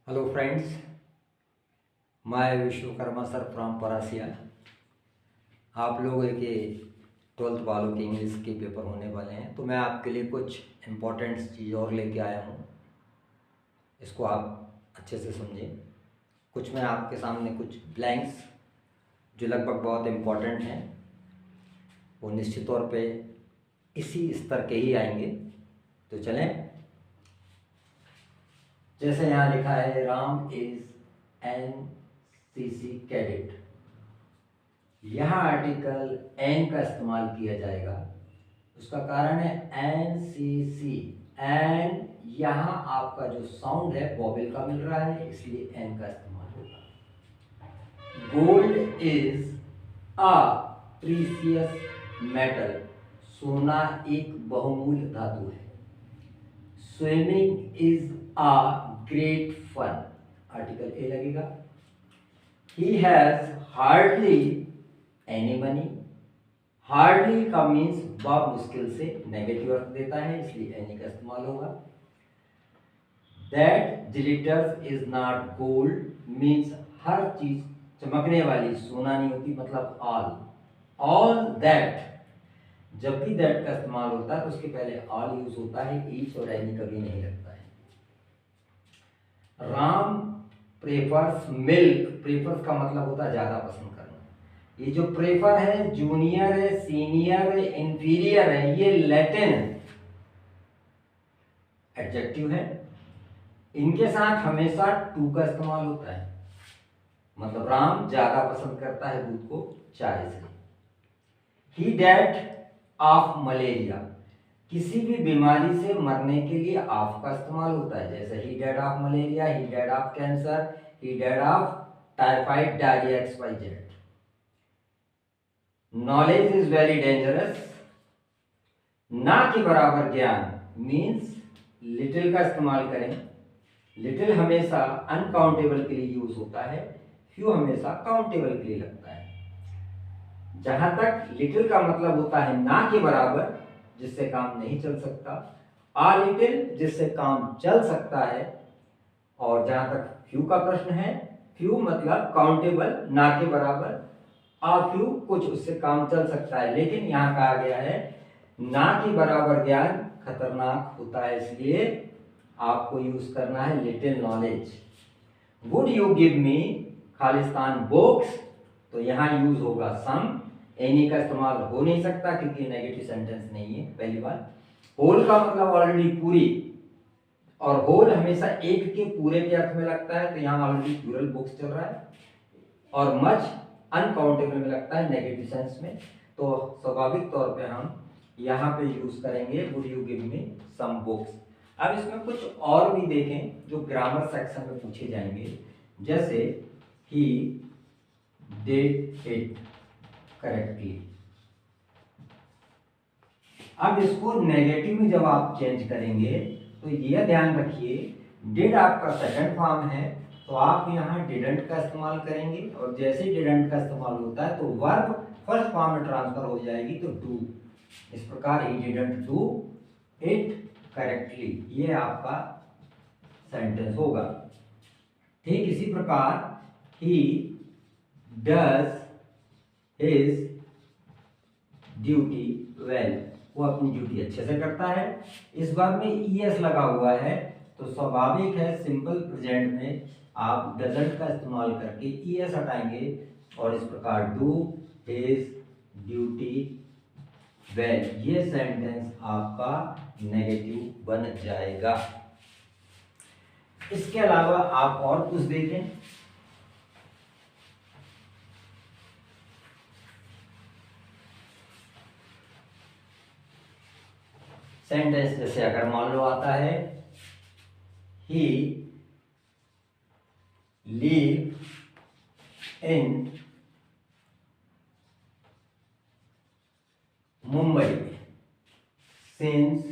Hello friends, मैं Vishwakarma sir from Parasia. आप लोगों के 12th वालों के इंग्लिश के पेपर होने वाले हैं, तो मैं आपके लिए कुछ इम्पोर्टेंट चीज़ और लेके आया हूँ। इसको आप अच्छे से समझें। कुछ मैं आपके सामने कुछ ब्लैंक्स जो लगभग बहुत इम्पोर्टेंट हैं, वो निश्चित तौर पे इसी स्तर के ही आएंगे। तो चलें। जैसे यहाँ लिखा है, राम इज NCC कैडेट। यहाँ आर्टिकल एन का इस्तेमाल किया जाएगा। उसका कारण है NCC, एन यहाँ आपका जो साउंड है वॉवेल का मिल रहा है, इसलिए एन का इस्तेमाल होगा। Gold is a precious metal. सोना एक बहुमूल्य धातु है। Swimming is a great fun. Article a लगेगा। He has hardly any money. Hardly का मीन्स बहुत मुश्किल से, नेगेटिव अर्थ देता है, इसलिए एनी का इस्तेमाल होगा। That glitters is not gold means हर चीज चमकने वाली सोना नहीं होती, मतलब ऑल दैट। जब भी दैट का इस्तेमाल होता है तो उसके पहले ऑल यूज होता है, ईच और एनी कभी नहीं लगता है। Ram prefers milk. प्रेफर्स का मतलब होता है ज्यादा पसंद करना। ये जो प्रेफर है, जूनियर है, सीनियर है, इंफीरियर है, ये लैटिन एडजेक्टिव है। इनके साथ हमेशा टू का इस्तेमाल होता है, मतलब राम ज्यादा पसंद करता है दूध को चाय से। ही डेड ऑफ मलेरिया। किसी भी बीमारी से मरने के लिए ऑफ का इस्तेमाल होता है, जैसे he dead of malaria, he dead of cancer, he dead of typhoid, diarrhoea, XYZ। Knowledge is very dangerous. ना के बराबर ज्ञान मीन्स लिटिल का इस्तेमाल करें। लिटिल हमेशा अनकाउंटेबल के लिए यूज होता है, फ्यू हमेशा काउंटेबल के लिए लगता है। जहां तक लिटिल का मतलब होता है ना के बराबर, जिससे काम नहीं चल सकता, आ लिटिल जिससे काम चल सकता है। और जहां तक फ्यू का प्रश्न है, फ्यू मतलब काउंटेबल, ना के बराबर, आ फ्यू कुछ उससे काम चल सकता है। लेकिन यहां कहा गया है ना के बराबर ज्ञान खतरनाक होता है, इसलिए आपको यूज करना है little knowledge. Would you give me Khalistan books, तो यहां यूज होगा सम। एनी का इस्तेमाल हो नहीं सकता क्योंकि नेगेटिव सेंटेंस नहीं है, पहली बात। होल का मतलब ऑलरेडी पूरी, और होल हमेशा एक के पूरे के अर्थ में लगता है, तो यहां ऑलरेडी प्लूरल बुक्स चल रहा है। और मच अनकाउंटेबल में लगता है नेगेटिव सेंस में, तो स्वाभाविक तौर पे हम यहाँ पे यूज करेंगे would you give me some books. अब इसमें कुछ और भी देखें जो ग्रामर सेक्शन में पूछे जाएंगे, जैसे ही डिड इट करेक्टली। अब इसको नेगेटिव में जब आप चेंज करेंगे तो यह ध्यान रखिए, डिड आपका सेकंड फॉर्म है, तो आप यहाँ डिडंट का इस्तेमाल करेंगे, और जैसे डिडंट का इस्तेमाल होता है तो वर्ब फर्स्ट फॉर्म में ट्रांसफर हो जाएगी, तो डू। इस प्रकार he didn't do it correctly, ये आपका सेंटेंस होगा। ठीक इसी प्रकार he does his duty well. वो अपनी ड्यूटी अच्छे से करता है। इस बार में ES लगा हुआ है, तो स्वाभाविक है सिंपल प्रेजेंट में आप डजंट का इस्तेमाल करके ES हटाएंगे, और इस प्रकार डू हिज ड्यूटी वेल, ये सेंटेंस आपका नेगेटिव बन जाएगा। इसके अलावा आप और कुछ देखें। सेंटेंस जैसे अगर मान लो आता है he live in Mumbai since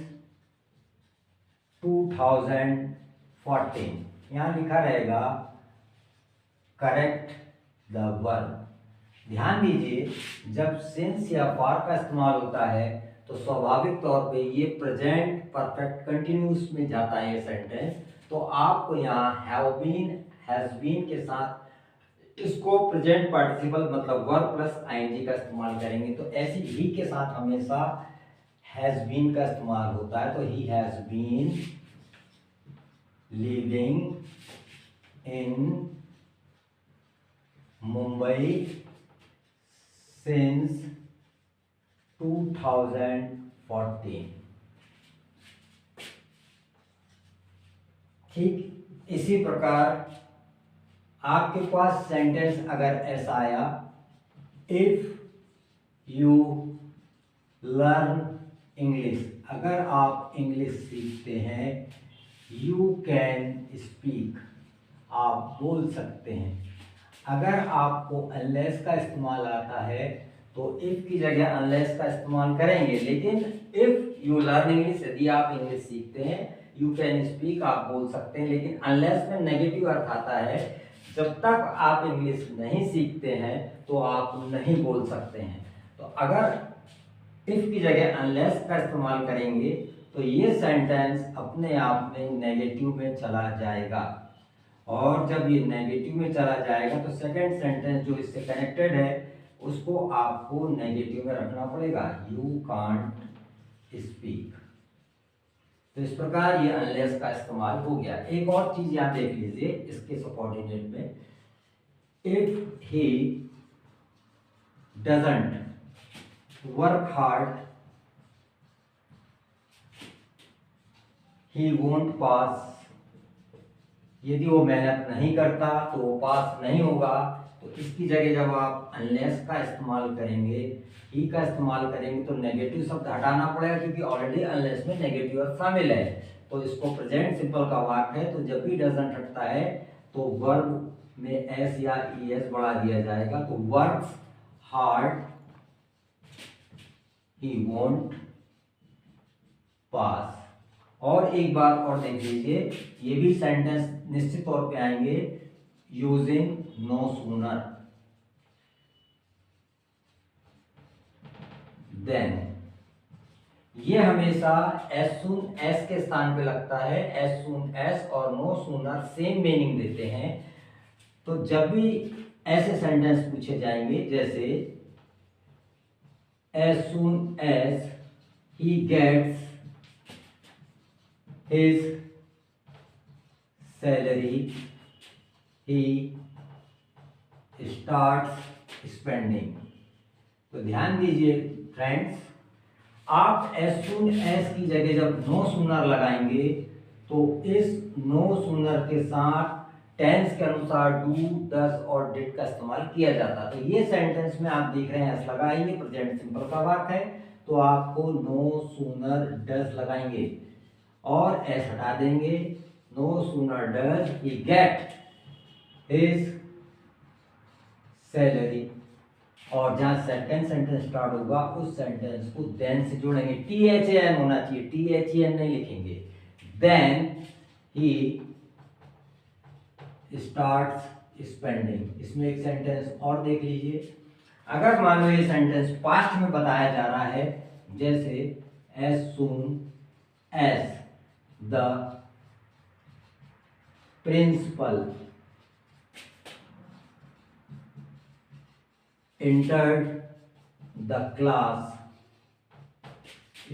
2014, यहां लिखा रहेगा करेक्ट द वर्ब। ध्यान दीजिए, जब सिंस या फॉर का इस्तेमाल होता है तो स्वाभाविक तौर पे ये प्रेजेंट परफेक्ट कंटिन्यूस में जाता है ये सेंटेंस, तो आपको यहाँ हैव बीन, हैज बीन के साथ इसको प्रेजेंट पार्टिसिपल मतलब वर्ब प्लस आईएनजी का इस्तेमाल करेंगे। तो ऐसे ही के साथ हमेशा हैज बीन का इस्तेमाल होता है। तो he has been living in Mumbai since 2014। ठीक इसी प्रकार आपके पास सेंटेंस अगर ऐसा आया, इफ यू लर्न इंग्लिश, अगर आप इंग्लिश सीखते हैं, यू कैन स्पीक, आप बोल सकते हैं। अगर आपको अनलेस का इस्तेमाल आता है तो इफ की जगह अनलेस का इस्तेमाल करेंगे, लेकिन इफ यू लर्न इंग्लिश, यदि आप इंग्लिश सीखते हैं, यू कैन स्पीक, आप बोल सकते हैं। लेकिन अनलेस में नेगेटिव अर्थ आता है, जब तक आप इंग्लिश नहीं सीखते हैं तो आप नहीं बोल सकते हैं। तो अगर इफ की जगह अनलेस का इस्तेमाल करेंगे तो ये सेंटेंस अपने आप में नेगेटिव में चला जाएगा, और जब ये नेगेटिव में चला जाएगा तो सेकंड सेंटेंस जो इससे कनेक्टेड है उसको आपको नेगेटिव में रखना पड़ेगा, यू कांट स्पीक। तो इस प्रकार ये अनलेस का इस्तेमाल हो गया। एक और चीज यहां देख लीजिए इसके सबऑर्डिनेट में, if he doesn't work hard he won't pass, यदि वो मेहनत नहीं करता तो वो पास नहीं होगा। तो इसकी जगह जब आप अनलेस का इस्तेमाल करेंगे, ही का इस्तेमाल करेंगे, तो नेगेटिव शब्द हटाना पड़ेगा क्योंकि ऑलरेडी अनलेस में नेगेटिव अर्थ शामिल है। तो इसको प्रेजेंट सिंपल का वाक्य है, तो जब भी डजंट हटता है तो वर्ब में एस या ईएस बढ़ा दिया जाएगा। तो वर्क्स हार्ड ही वोंट पास। और एक बात और देख लीजिए, ये भी सेंटेंस निश्चित तौर पे आएंगे यूजिंग नो सूनर देन। ये हमेशा एज सून एस के स्थान पे लगता है। एज सून एस और नो सूनर सेम मीनिंग देते हैं। तो जब भी ऐसे सेंटेंस पूछे जाएंगे जैसे as soon as he gets his salary he starts spending। तो ध्यान दीजिए फ्रेंड्स, आप as soon as की जगह जब नो सूनर लगाएंगे तो इस नो सूनर के साथ टेंस के अनुसार डू, डज और डिड का इस्तेमाल किया जाता है। तो ये सेंटेंस में आप देख रहे हैं एस लगाएंगे, प्रेजेंट सिंपल का वाक्य है, तो आपको नो सूनर डज लगाएंगे और एस हटा देंगे। No sooner does he get his salary, और जहां सेकंड सेंटेंस स्टार्ट होगा उस सेंटेंस को देन से जोड़ेंगे। THAN होना चाहिए, THAN नहीं लिखेंगे। Then he starts spending. इसमें एक सेंटेंस और देख लीजिए, अगर मान लो ये सेंटेंस पास्ट में बताया जा रहा है, जैसे as soon as the principal entered the class,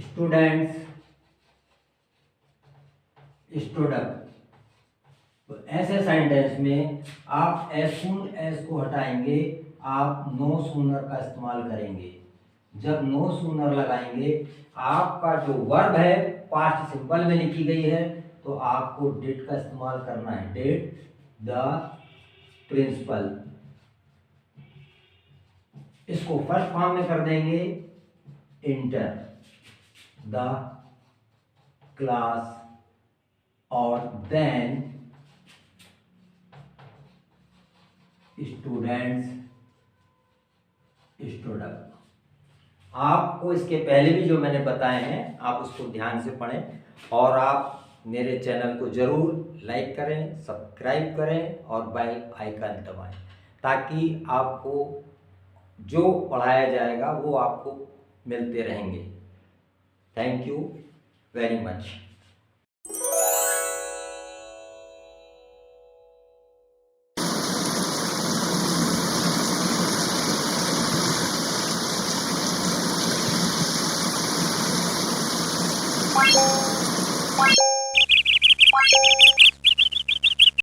students stood up। तो ऐसे सेंटेंस में आप as soon as को हटाएंगे, आप no sooner का इस्तेमाल करेंगे। जब नो सूनर लगाएंगे, आपका जो वर्ब है पास्ट सिंपल में लिखी गई है, तो आपको डिड का इस्तेमाल करना है। डिड द प्रिंसिपल, इसको फर्स्ट फॉर्म में कर देंगे इंटर द क्लास, और देन स्टूडेंट्स स्टूड अप। आपको इसके पहले भी जो मैंने बताए हैं आप उसको ध्यान से पढ़ें, और आप मेरे चैनल को ज़रूर लाइक करें, सब्सक्राइब करें और बेल आइकन दबाएं, ताकि आपको जो पढ़ाया जाएगा वो आपको मिलते रहेंगे। Thank you very much. है।